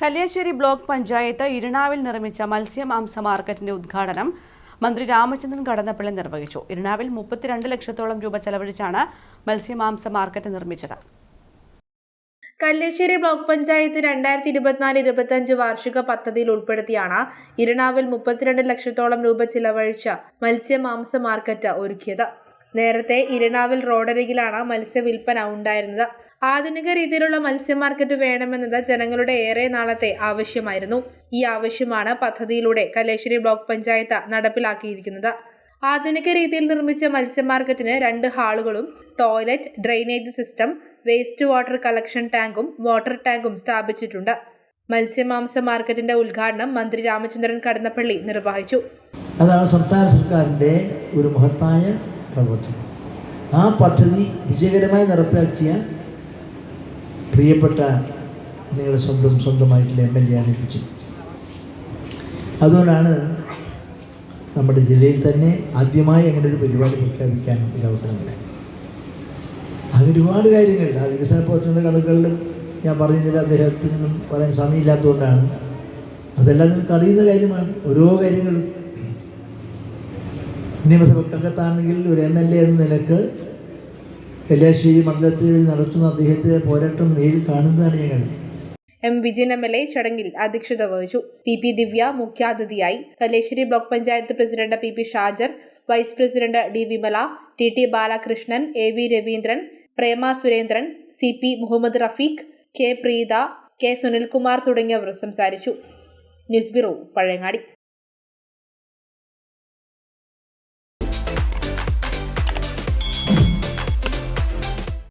Kalliasseri block panchayat ഇരിണാവിൽ നിർമ്മിച്ച മത്സ്യമാംസ മാർക്കറ്റിന്റെ ഉദ്ഘാടനം മന്ത്രി രാമചന്ദ്രൻ കടന്നപ്പള്ളി നിർവഹിച്ചു. ഇരിണാവിൽ 32 ലക്ഷത്തോളം രൂപ ചെലവഴിച്ചാണ് മത്സ്യമാംസ മാർക്കറ്റ് നിർമ്മിച്ചത്. കല്യാശ്ശേരി ബ്ലോക്ക് പഞ്ചായത്ത് 2024-25 വാർഷിക പദ്ധതിയിൽ ഉൾപ്പെടുത്തിയാണ് ഇരിണാവിൽ 32 ലക്ഷത്തോളം രൂപ ചിലവഴിച്ച മത്സ്യമാംസ മാർക്കറ്റ് ഒരുക്കിയത്. നേരത്തെ ഇരിണാവിൽ റോഡരികിലാണ് മത്സ്യവിൽപ്പന ഉണ്ടായിരുന്നത്. ആധുനിക രീതിയിലുള്ള മത്സ്യ മാർക്കറ്റ് വേണമെന്നത് ജനങ്ങളുടെ ഏറെ നാളത്തെ ആവശ്യമായിരുന്നു. ഈ ആവശ്യമാണ് പദ്ധതിയിലൂടെ കല്യാശ്ശേരി ബ്ലോക്ക് പഞ്ചായത്ത് നടപ്പിലാക്കിയിരിക്കുന്നത്. ആധുനിക രീതിയിൽ നിർമ്മിച്ച മത്സ്യ മാർക്കറ്റിന് 2 ഹാളുകളും toilet, drainage system, waste water collection ടാങ്കും വാട്ടർ ടാങ്കും സ്ഥാപിച്ചിട്ടുണ്ട്. മത്സ്യമാംസ മാർക്കറ്റിന്റെ ഉദ്ഘാടനം മന്ത്രി രാമചന്ദ്രൻ കടന്നപ്പള്ളി നിർവഹിച്ചു. അതാണ് സംസ്ഥാന സർക്കാരിൻ്റെ ഒരു മഹത്തായ പ്രവർത്തനം. ആ പദ്ധതി വിജയകരമായി നടപ്പിലാക്കിയ പ്രിയപ്പെട്ട നിങ്ങളുടെ സ്വന്തമായിട്ടുള്ള MLA ലഭിച്ചു. അതുകൊണ്ടാണ് നമ്മുടെ ജില്ലയിൽ തന്നെ ആദ്യമായി അങ്ങനെ ഒരു പരിപാടി പ്രഖ്യാപിക്കാൻ ഒരു അവസരമുണ്ടായി. അത് ഒരുപാട് കാര്യങ്ങൾ ആ വികസന പ്രവർത്തനങ്ങളുടെ കണക്കുകളിലും ഞാൻ പറയുന്നില്ല, അദ്ദേഹത്തിനൊന്നും പറയാൻ സമയമില്ലാത്തതുകൊണ്ടാണ്. അതെല്ലാം നിങ്ങൾക്ക് അറിയുന്ന കാര്യമാണ്. ഓരോ കാര്യങ്ങളും നിയമസഭക്കകത്താണെങ്കിൽ ഒരു MLA എന്ന നിലക്ക് കല്യാശ്ശേരി മണ്ഡലത്തിൽ നടത്തുന്ന അദ്ദേഹത്തെ പോരാട്ടം നേരിൽ കാണുന്നതാണ് ഞങ്ങൾ. M. വിജയൻ MLA ചടങ്ങിൽ അധ്യക്ഷത വഹിച്ചു. PP ദിവ്യ മുഖ്യാതിഥിയായി. Kalliasseri block panchayat president PP Shajar, vice president D. Vimala, TT Balakrishnan, AV Raveendran, Prema Surendran, CP Muhammad Rafeeq, K. Preetha, K. Sunilkumar തുടങ്ങിയവർ സംസാരിച്ചു. News bureau, Pazhayangadi.